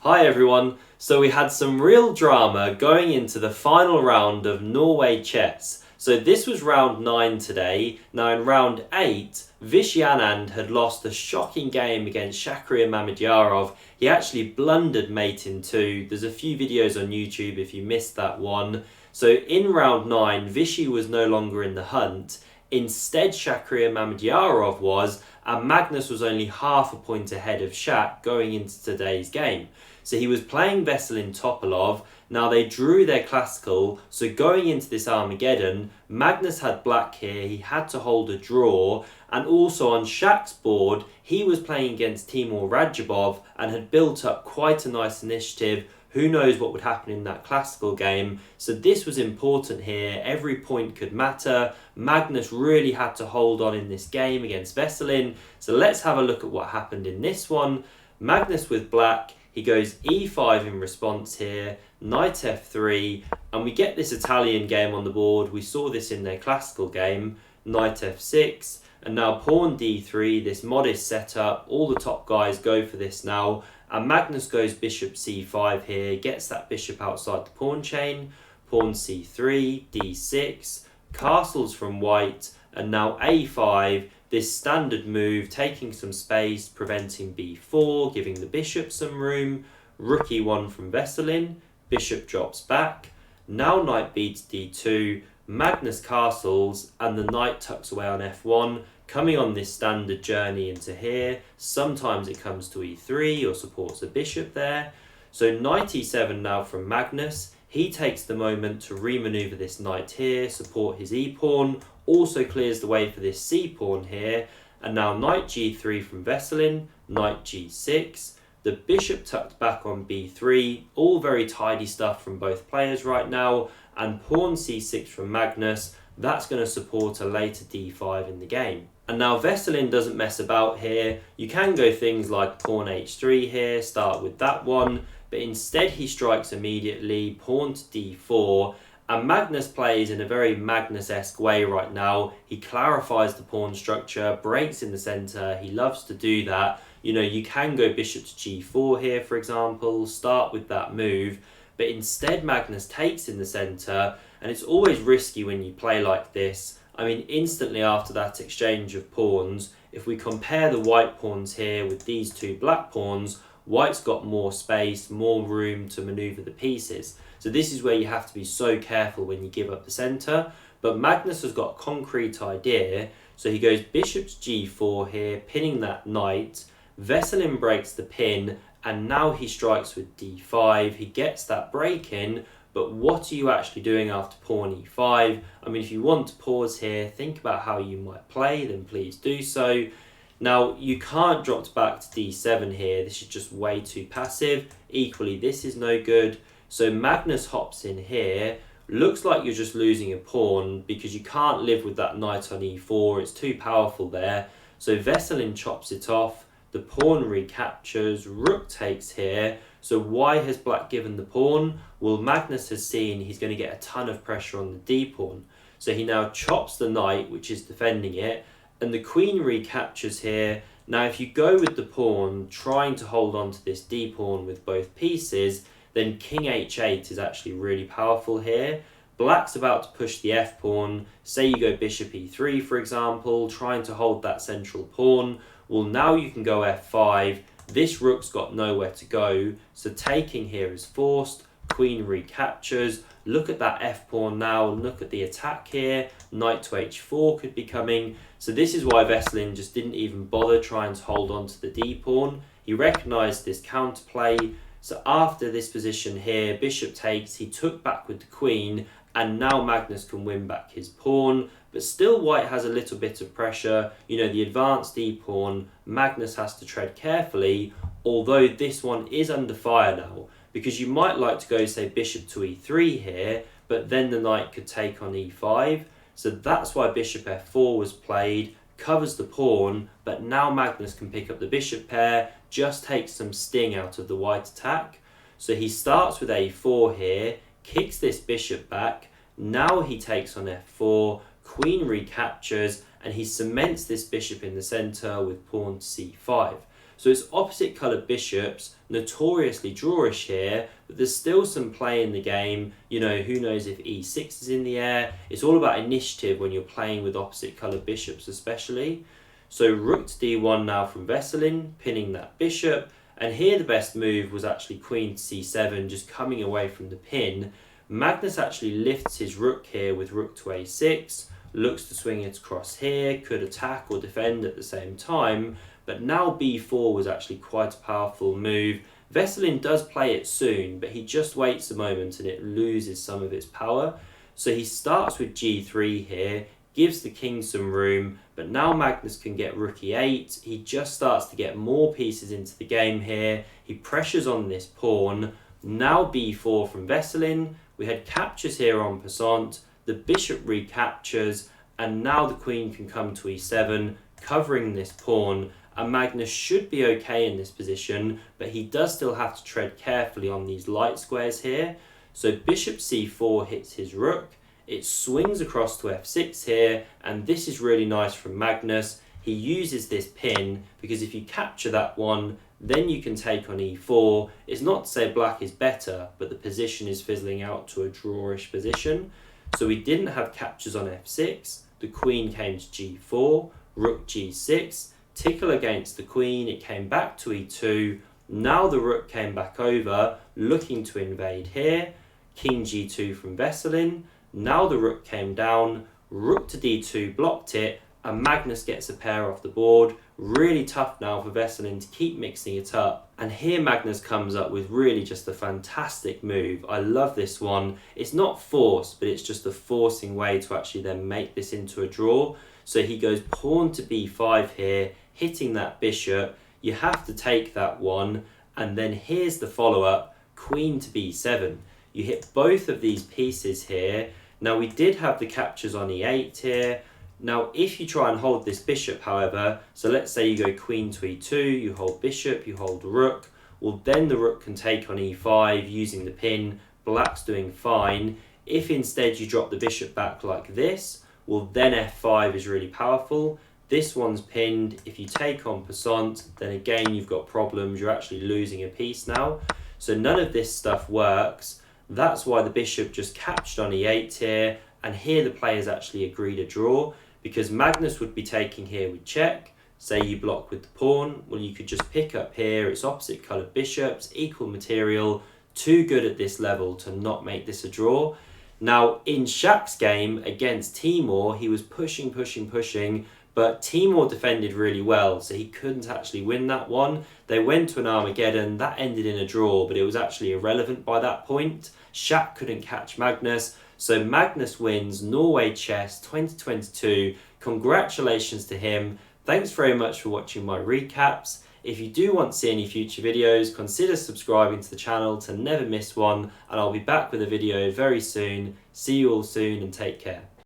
Hi everyone, so we had some real drama going into the final round of Norway chess. So this was round 9 today. Now in round 8, Vishy Anand had lost a shocking game against Shakhriyar Mamedyarov. He actually blundered mate in 2. There's a few videos on YouTube if you missed that one. So in round 9, Vishy was no longer in the hunt. Instead, Shakhriyar Mamedyarov was, and Magnus was only half a point ahead of Shak going into today's game. So he was playing Veselin Topalov. Now they drew their classical, so going into this Armageddon, Magnus had black here, he had to hold a draw, and also on Shak's board, he was playing against Timur Radjabov and had built up quite a nice initiative. Who knows what would happen in that classical game? So this was important here. Every point could matter. Magnus really had to hold on in this game against Veselin. So let's have a look at what happened in this one. Magnus with black, he goes e5 in response here, knight f3, and we get this Italian game on the board. We saw this in their classical game, knight f6, and now pawn d3, this modest setup. All the top guys go for this now, and Magnus goes bishop c5 here, gets that bishop outside the pawn chain, pawn c3, d6, castles from white, and now a5, this standard move, taking some space, preventing b4, giving the bishop some room, rook e1 from Veselin, bishop drops back, now knight beats d2, Magnus castles, and the knight tucks away on f1, coming on this standard journey into here. Sometimes it comes to e3 or supports a bishop there. So knight e7 now from Magnus. He takes the moment to remaneuver this knight here, support his e-pawn, also clears the way for this c-pawn here, and now knight g3 from Veselin, knight g6, the bishop tucked back on b3, all very tidy stuff from both players right now, and pawn c6 from Magnus. That's going to support a later d5 in the game. And now Veselin doesn't mess about here. You can go things like pawn h3 here, start with that one, but instead he strikes immediately, pawn to d4, and Magnus plays in a very Magnus-esque way right now. He clarifies the pawn structure, breaks in the centre, he loves to do that. You know, you can go bishop to g4 here, for example, start with that move, but instead Magnus takes in the centre, and it's always risky when you play like this. I mean, instantly after that exchange of pawns, if we compare the white pawns here with these two black pawns, white's got more space, more room to manoeuvre the pieces. So this is where you have to be so careful when you give up the centre. But Magnus has got a concrete idea, so he goes bishop to g4 here, pinning that knight. Veselin breaks the pin, and now he strikes with d5. He gets that break in, but what are you actually doing after pawn e5? I mean, if you want to pause here, think about how you might play, then please do so. Now, you can't drop back to d7 here. This is just way too passive. Equally, this is no good. So Magnus hops in here. Looks like you're just losing a pawn because you can't live with that knight on e4. It's too powerful there. So Veselin chops it off. The pawn recaptures. Rook takes here. So why has black given the pawn? Well, Magnus has seen he's going to get a ton of pressure on the d-pawn. So he now chops the knight, which is defending it, and the queen recaptures here. Now, if you go with the pawn, trying to hold on to this d-pawn with both pieces, then king h8 is actually really powerful here. Black's about to push the f-pawn. Say you go bishop e3, for example, trying to hold that central pawn. Well, now you can go f5. This rook's got nowhere to go, so taking here is forced. Queen recaptures. Look at that f-pawn now. Look at the attack here. Knight to h4 could be coming. So this is why Veselin just didn't even bother trying to hold on to the d-pawn. He recognised this counterplay. So after this position here, bishop takes. He took back with the queen, and now Magnus can win back his pawn. But still white has a little bit of pressure. You know, the advanced d-pawn, Magnus has to tread carefully, although this one is under fire now, because you might like to go, say, bishop to e3 here, but then the knight could take on e5. So that's why bishop f4 was played, covers the pawn, but now Magnus can pick up the bishop pair, just takes some sting out of the white attack. So he starts with a4 here, kicks this bishop back, now he takes on f4, queen recaptures, and he cements this bishop in the centre with pawn to c5. So it's opposite coloured bishops, notoriously drawish here, but there's still some play in the game. You know, who knows if e6 is in the air. It's all about initiative when you're playing with opposite coloured bishops especially. So rook to d1 now from Veselin, pinning that bishop. And here the best move was actually queen to c7, just coming away from the pin. Magnus actually lifts his rook here with rook to a6, looks to swing it across here, could attack or defend at the same time, but now b4 was actually quite a powerful move. Veselin does play it soon, but he just waits a moment and it loses some of its power. So he starts with g3 here, gives the king some room, but now Magnus can get rook e8. He just starts to get more pieces into the game here. He pressures on this pawn. Now b4 from Veselin. We had captures here on passant. The bishop recaptures, and now the queen can come to e7, covering this pawn. And Magnus should be okay in this position, but he does still have to tread carefully on these light squares here. So bishop c4 hits his rook. It swings across to f6 here, and this is really nice from Magnus. He uses this pin because if you capture that one, then you can take on e4. It's not to say black is better, but the position is fizzling out to a drawish position. So we didn't have captures on f6. The queen came to g4, rook g6, tickle against the queen. It came back to e2. Now the rook came back over, looking to invade here. King g2 from Veselin. Now the rook came down, rook to d2 blocked it, and Magnus gets a pair off the board. Really tough now for Veselin to keep mixing it up. And here Magnus comes up with really just a fantastic move. I love this one. It's not force, but it's just a forcing way to actually then make this into a draw. So he goes pawn to b5 here, hitting that bishop. You have to take that one. And then here's the follow-up, queen to b7. You hit both of these pieces here. Now we did have the captures on e8 here. Now if you try and hold this bishop, however, so let's say you go queen to e2, you hold bishop, you hold rook, well then the rook can take on e5 using the pin. Black's doing fine. If instead you drop the bishop back like this, well then f5 is really powerful. This one's pinned. If you take on passant, then again you've got problems. You're actually losing a piece now. So none of this stuff works. That's why the bishop just captured on e8 here, and here the players actually agreed a draw, because Magnus would be taking here with check. Say you block with the pawn, well you could just pick up here. It's opposite coloured bishops, equal material, too good at this level to not make this a draw. Now in Shaq's game against Timur, he was pushing, but Timur defended really well, so he couldn't actually win that one. They went to an Armageddon, that ended in a draw, but it was actually irrelevant by that point. Shaq couldn't catch Magnus, so Magnus wins Norway Chess 2022. Congratulations to him. Thanks very much for watching my recaps. If you do want to see any future videos, consider subscribing to the channel to never miss one, and I'll be back with a video very soon. See you all soon and take care.